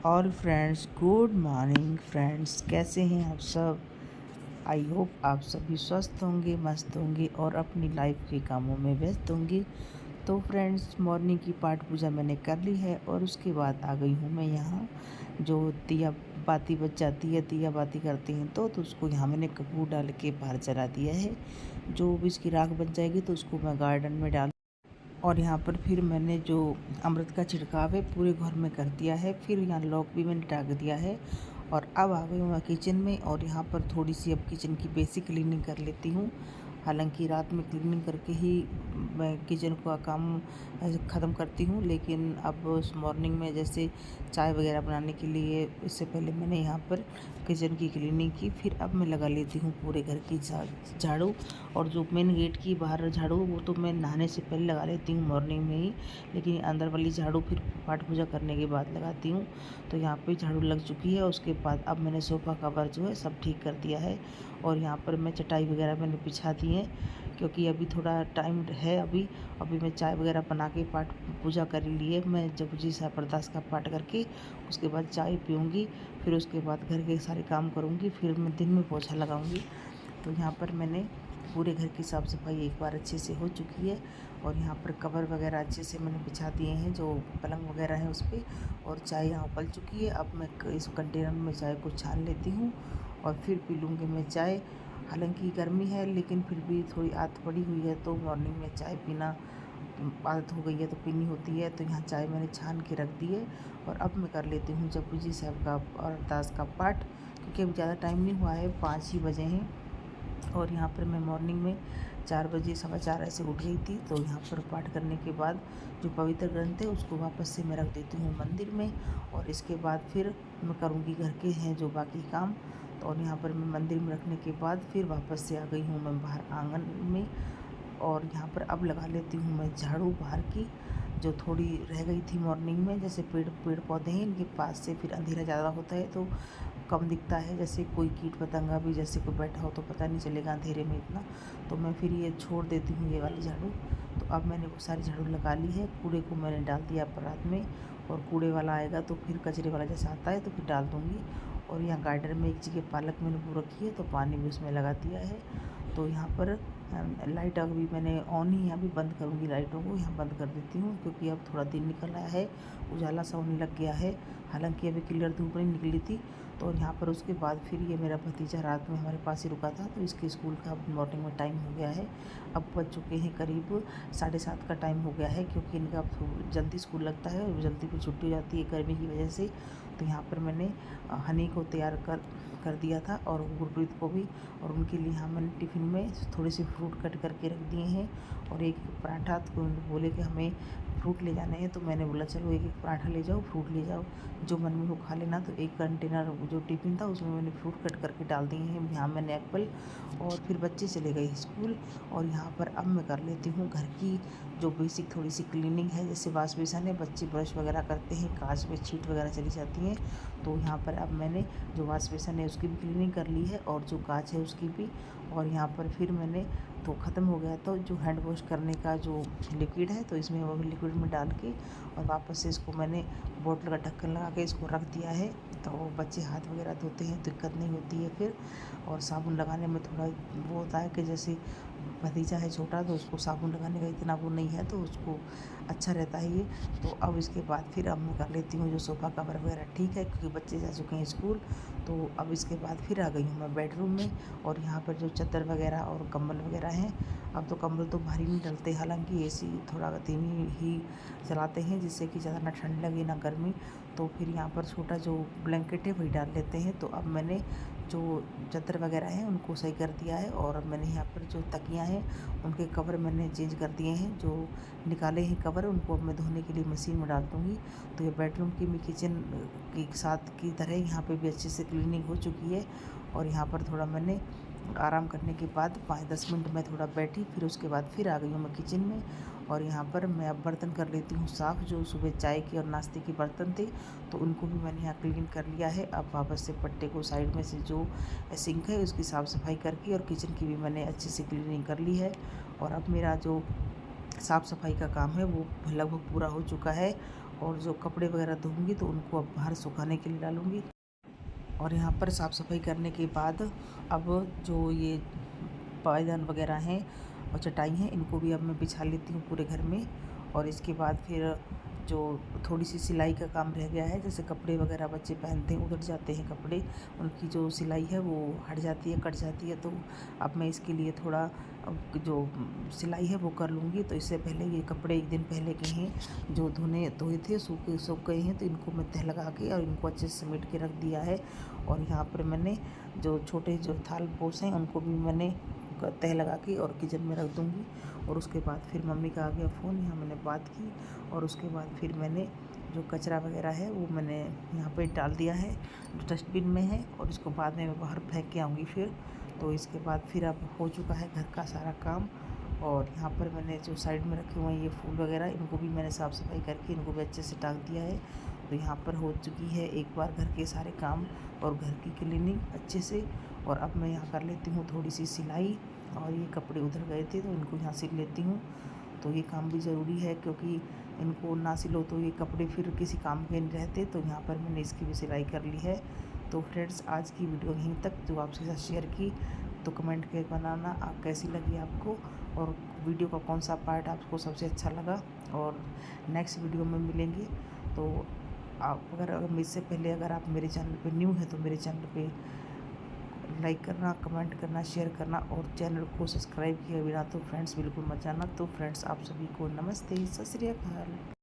All friends, good morning friends. कैसे हैं आप सब? आई होप आप सभी स्वस्थ होंगे, मस्त होंगे और अपनी लाइफ के कामों में व्यस्त होंगे। तो फ्रेंड्स, मॉर्निंग की पाठ पूजा मैंने कर ली है और उसके बाद आ गई हूँ मैं यहाँ। जो दिया बाती बच जाती है, दिया बाती करते हैं तो उसको यहाँ मैंने कपूर डाल के बाहर जला दिया है। जो भी इसकी राख बच जाएगी तो उसको मैं गार्डन में डाल, और यहाँ पर फिर मैंने जो अमृत का छिड़काव है पूरे घर में कर दिया है। फिर यहाँ लॉक भी मैंने टाँग दिया है और अब आ गई हूँ मैं किचन में, और यहाँ पर थोड़ी सी अब किचन की बेसिक क्लीनिंग कर लेती हूँ। हालांकि रात में क्लीनिंग करके ही मैं किचन का काम ख़त्म करती हूँ, लेकिन अब उस मॉर्निंग में जैसे चाय वगैरह बनाने के लिए इससे पहले मैंने यहाँ पर किचन की क्लीनिंग की। फिर अब मैं लगा लेती हूँ पूरे घर की झाड़ू। और जो मेन गेट की बाहर झाड़ू वो तो मैं नहाने से पहले लगा लेती हूँ मॉर्निंग में ही, लेकिन अंदर वाली झाड़ू फिर पाठ पूजा करने के बाद लगाती हूँ। तो यहाँ पे झाड़ू लग चुकी है। उसके बाद अब मैंने सोफ़ा कवर जो है सब ठीक कर दिया है, और यहाँ पर मैं चटाई वगैरह मैंने बिछा दी है, क्योंकि अभी थोड़ा टाइम है। अभी मैं चाय वगैरह बना के पाठ पूजा कर लिए। मैं जपजी साहब अरदास का पाठ करके उसके बाद चाय पीऊँगी, फिर उसके बाद घर के सारे काम करूँगी, फिर मैं दिन में पोछा लगाऊँगी। तो यहाँ पर मैंने पूरे घर की साफ़ सफाई एक बार अच्छे से हो चुकी है, और यहाँ पर कवर वगैरह अच्छे से मैंने बिछा दिए हैं जो पलंग वगैरह है उस पर, और चाय यहाँ उबल चुकी है। अब मैं इस कंटेनर में चाय को छान लेती हूँ और फिर पी लूँगी मैं चाय। हालांकि गर्मी है लेकिन फिर भी थोड़ी आदत पड़ी हुई है, तो मॉर्निंग में चाय पीना आदत हो गई है तो पीनी होती है। तो यहाँ चाय मैंने छान के रख दी है, और अब मैं कर लेती हूँ जपजी साहब का और अरदास का पाठ, क्योंकि अभी ज़्यादा टाइम नहीं हुआ है, 5 ही बजे हैं। और यहाँ पर मैं मॉर्निंग में 4 बजे 4:15 ऐसे उठ गई थी। तो यहाँ पर पाठ करने के बाद जो पवित्र ग्रंथ है उसको वापस से मैं रख देती हूँ मंदिर में, और इसके बाद फिर मैं करूँगी घर के हैं जो बाकी काम। तो और यहाँ पर मैं मंदिर में रखने के बाद फिर वापस से आ गई हूँ मैं बाहर आंगन में, और यहाँ पर अब लगा लेती हूँ मैं झाड़ू बाहर की, जो थोड़ी रह गई थी मॉर्निंग में। जैसे पेड़ पौधे हैं, इनके पास से फिर अंधेरा ज़्यादा होता है तो कम दिखता है, जैसे कोई कीट पतंगा भी जैसे कोई बैठा हो तो पता नहीं चलेगा अंधेरे में इतना। तो मैं फिर ये छोड़ देती हूँ ये वाली झाड़ू। तो अब मैंने वो सारी झाड़ू लगा ली है। कूड़े को मैंने डाल दिया रात में, और कूड़े वाला आएगा तो फिर कचरे वाला जैसा आता है तो फिर डाल दूँगी। और यहाँ गार्डन में एक जगह पालक मैंने बो रखी है तो पानी भी उसमें लगा दिया है। तो यहाँ पर लाइट अभी मैंने ऑन ही, अभी बंद करूँगी लाइटों को, यहाँ बंद कर देती हूँ क्योंकि अब थोड़ा दिन निकल आया है, उजाला सा होने लग गया है। हालांकि अभी क्लियर धूप नहीं निकली थी। तो यहाँ पर उसके बाद फिर ये मेरा भतीजा रात में हमारे पास ही रुका था, तो इसके स्कूल का मॉर्निंग में टाइम हो गया है। अब बज चुके हैं करीब 7:30 का टाइम हो गया है, क्योंकि इनका जल्दी स्कूल लगता है और जल्दी फिर छुट्टी हो जाती है गर्मी की वजह से। तो यहाँ पर मैंने हनी को तैयार कर दिया था, और गुरप्रीत को भी, और उनके लिए यहाँ मैंने टिफ़िन में थोड़े से फ्रूट कट करके रख दिए हैं, और एक पराठा। तो बोले कि हमें फ्रूट ले जाने हैं, तो मैंने बोला चलो एक पराठा ले जाओ, फ्रूट ले जाओ, जो मन में हो खा लेना। तो एक कंटेनर जो टिफ़िन था उसमें मैंने फ्रूट कट करके डाल दिए हैं, यहाँ मैंने एप्पल। और फिर बच्चे चले गए स्कूल, और यहाँ पर अब मैं कर लेती हूँ घर की जो बेसिक थोड़ी सी क्लीनिंग है। जैसे वाश बेसन है, बच्चे ब्रश वगैरह करते हैं, कांच में छींट वगैरह चली जाती हैं। तो यहाँ पर अब मैंने जो वाश बेसन है उसकी भी क्लीनिंग कर ली है, और जो कांच है उसकी भी। और यहाँ पर फिर मैंने तो ख़त्म हो गया, तो जो हैंड वॉश करने का जो लिक्विड है तो इसमें वो लिक्विड में डाल के और वापस से इसको मैंने बोतल का ढक्कन लगा के इसको रख दिया है। तो बच्चे हाथ वगैरह धोते हैं तो दिक्कत नहीं होती है फिर। और साबुन लगाने में थोड़ा वो होता है कि जैसे भतीजा है छोटा तो उसको साबुन लगाने का इतना वो नहीं है, तो उसको अच्छा रहता है ये। तो अब इसके बाद फिर अब मैं कर लेती हूँ जो सोफ़ा कवर वगैरह ठीक है, क्योंकि बच्चे जा चुके हैं स्कूल। तो अब इसके बाद फिर आ गई हूँ मैं बेडरूम में, और यहाँ पर जो चादर वगैरह और कंबल वगैरह हैं, अब तो कंबल तो भारी नहीं डलते, हालांकि एसी थोड़ा धीमी ही चलाते हैं जिससे कि ज़्यादा ना ठंड लगे ना गर्मी। तो फिर यहाँ पर छोटा जो ब्लैंकेट है वही डाल लेते हैं। तो अब मैंने जो चादर वगैरह हैं उनको सही कर दिया है, और अब मैंने यहाँ पर जो तकियाँ हैं उनके कवर मैंने चेंज कर दिए हैं। जो निकाले हैं कवर उनको अब मैं धोने के लिए मशीन में डाल दूँगी। तो ये बेडरूम की मैं किचन के साथ की तरह यहाँ पे भी अच्छे से क्लीनिंग हो चुकी है। और यहाँ पर थोड़ा मैंने आराम करने के बाद 5-10 मिनट में थोड़ा बैठी, फिर उसके बाद फिर आ गई हूँ मैं किचन में। और यहाँ पर मैं अब बर्तन कर लेती हूँ साफ़, जो सुबह चाय के और नाश्ते के बर्तन थे तो उनको भी मैंने यहाँ क्लीन कर लिया है। अब वापस से पट्टे को साइड में से जो सिंक है उसकी साफ़ सफाई करके, और किचन की भी मैंने अच्छे से क्लीनिंग कर ली है। और अब मेरा जो साफ़ सफाई का काम है वो लगभग पूरा हो चुका है। और जो कपड़े वगैरह धोऊँगी तो उनको अब बाहर सुखाने के लिए डालूँगी। और यहाँ पर साफ़ सफाई करने के बाद अब जो ये पायदान वगैरह हैं और चटाई हैं, इनको भी अब मैं बिछा लेती हूँ पूरे घर में। और इसके बाद फिर जो थोड़ी सी सिलाई का काम रह गया है, जैसे कपड़े वगैरह बच्चे पहनते हैं, उधड़ जाते हैं कपड़े, उनकी जो सिलाई है वो हट जाती है, कट जाती है, तो अब मैं इसके लिए थोड़ा जो सिलाई है वो कर लूँगी। तो इससे पहले ये कपड़े एक दिन पहले के हैं जो धोए थे, सूख गए हैं, तो इनको मैं तह लगा के और इनको अच्छे से समेट के रख दिया है। और यहाँ पर मैंने जो छोटे जो थाल पोस हैं उनको भी मैंने तह लगा के और किचन में रख दूँगी। और उसके बाद फिर मम्मी का आ गया फ़ोन, यहाँ मैंने बात की। और उसके बाद फिर मैंने जो कचरा वगैरह है वो मैंने यहाँ पे डाल दिया है जो डस्टबिन में है, और इसको बाद में मैं बाहर फेंक के आऊँगी फिर। तो इसके बाद फिर अब हो चुका है घर का सारा काम। और यहाँ पर मैंने जो साइड में रखे हुए हैं ये फूल वगैरह, इनको भी मैंने साफ़ सफाई करके इनको भी अच्छे से टाँग दिया है। तो यहाँ पर हो चुकी है एक बार घर के सारे काम और घर की क्लीनिंग अच्छे से। और अब मैं यहाँ कर लेती हूँ थोड़ी सी सिलाई, और ये कपड़े उधर गए थे तो इनको यहाँ सिल लेती हूँ। तो ये काम भी ज़रूरी है, क्योंकि इनको ना सिलो तो ये कपड़े फिर किसी काम के नहीं रहते। तो यहाँ पर मैंने इसकी भी सिलाई कर ली है। तो फ्रेंड्स, आज की वीडियो यहीं तक जो आपके साथ शेयर की। तो कमेंट करके बनाना आप कैसी लगी आपको, और वीडियो का कौन सा पार्ट आपको सबसे अच्छा लगा। और नेक्स्ट वीडियो में मिलेंगे। तो आप अगर मुझसे पहले अगर आप मेरे चैनल पे न्यू हैं तो मेरे चैनल पे लाइक करना, कमेंट करना, शेयर करना, और चैनल को सब्सक्राइब किए बिना तो फ्रेंड्स बिल्कुल मत जाना। तो फ्रेंड्स, आप सभी को नमस्ते, सत श्री अकाल।